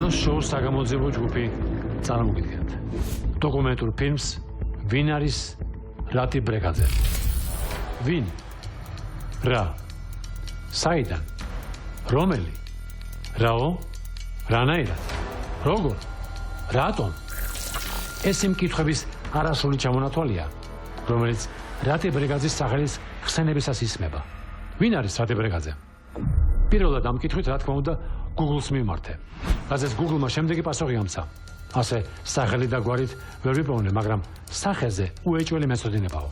საქართველოს შოუს საგამოძიებო ჯგუფი წარმოგიდგენთ დოკუმენტურ ფილმს ვინ არის რატი ბრეგაძე ვინ რა საიდან რომელი რაო რანაირად როგორ რატომ ეს იმ კითხვების არასრული ჩამონათვალია რომელიც რატი ბრეგაძის სახელის ხსენებისას ისმება ვინ არის რატი ბრეგაძე პირველად ამ კითხვით რა თქმა უნდა Google-ს მიმართე რაზეც Google-მა შემდეგი პასუხი ამცა ასე სახელი და გვარით ვერ ვიპოვნე მაგრამ სახეზე უეჭველი მეცოდინებაო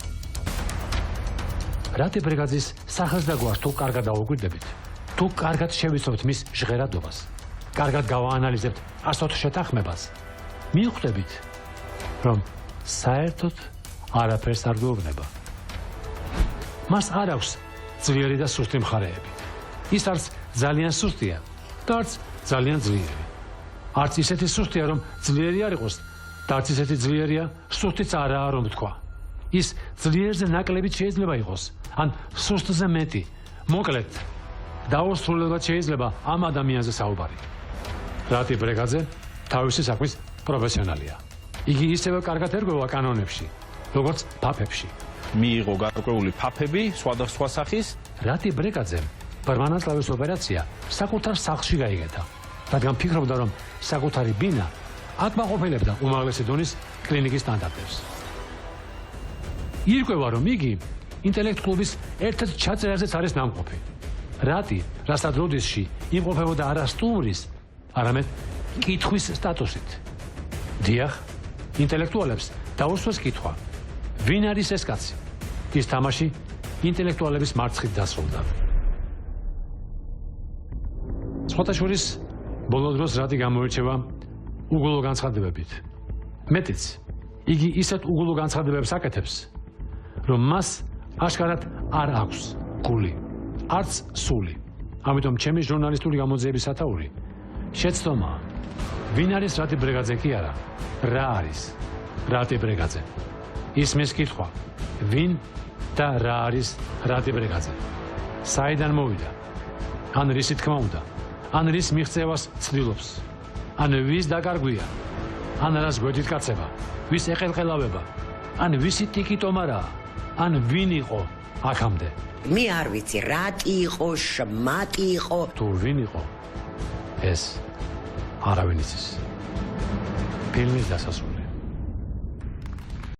რატი ბრეგაძის სახელს და გვარს თუ კარგად დაუკვირდებით თუ კარგად შევიცნობთ მის ჟღერადობას კარგად გავაანალიზებთ ასოთ შეთანხმებას მივხვდებით რომ საერთოდ არაფერს არ გვეუბნება მას არ აქვს ძლიერი და სუსტი მხარეები ის არც ძალიან სუსტია და არც ძალიან ძლიერი არც ისეთი სუსტია რომ ძლიერი არ იყოს და არც ისეთი ძლიერია სუსტიც არაა რომ თქვა ის ძლიერზე ნაკლებით შეიძლება იყოს ან სუსტზე მეტი მოკლედ დაუსრულებლად შეიძლება ამ ადამიანზე საუბარი რატი ბრეგაძე თავისი საქმის პროფესიონალია იგი ისევე კარგად ერკვევა კანონებში როგორც ფაფებში მიიღო გარკვეული ფაფები სხვადასხვა სახის რატი ბრეგაძემ ბრმანაწლავის ოპერაცია საკუთარ სახლში გაიგეთა რადგან ფიქრობდა რომ საკუთარი ბინა აკმაყოფილებდა უმაღლესი დონის კლინიკის სტანდარტებს ირკვევა რომ იგი ინტელექტ კლუბის ერთ-ერთ ჩაწერაზეც არის ნამყოფი რატი რასაც როდისში იმყოფებოდა არა სტუმრის არამედ კითხვის სტატუსით დიახ ინტელექტუალებს დაუსვეს კითხვა ვინ არის ეს კაცი ის თამაში ინტელექტუალების მარცხით დასრულდა სხვათაშორის ბოლო დროს რატი გამოირჩევა უგულო განცხადებებით მეტიც იგი ისეთ უგულო განცხადებებს აკეთებს რომ მას აშკარად არ აქვს გული არც სული ამიტომ ჩემი ჟურნალისტური გამოძიების სათაური შეცდომაა ვინ არის რატი ბრეგაძე კი არა რა არის რატი ბრეგაძე ისმის კითხვა ვინ და რა არის რატი ბრეგაძე საიდან მოვიდა ან რისი თქმა უნდა ან რის მიღწევას ცდილობს ან ვის დაკარგვია ან რას გვერდით კაცება ვის ეყელყელავება ან ვისი ტიკიტომარაა ან ვინ იყო აქამდე მე არ ვიცი რატი იყო შმატი იყო თუ ვინ იყო ეს არავინ იცის ფილმის დასასრული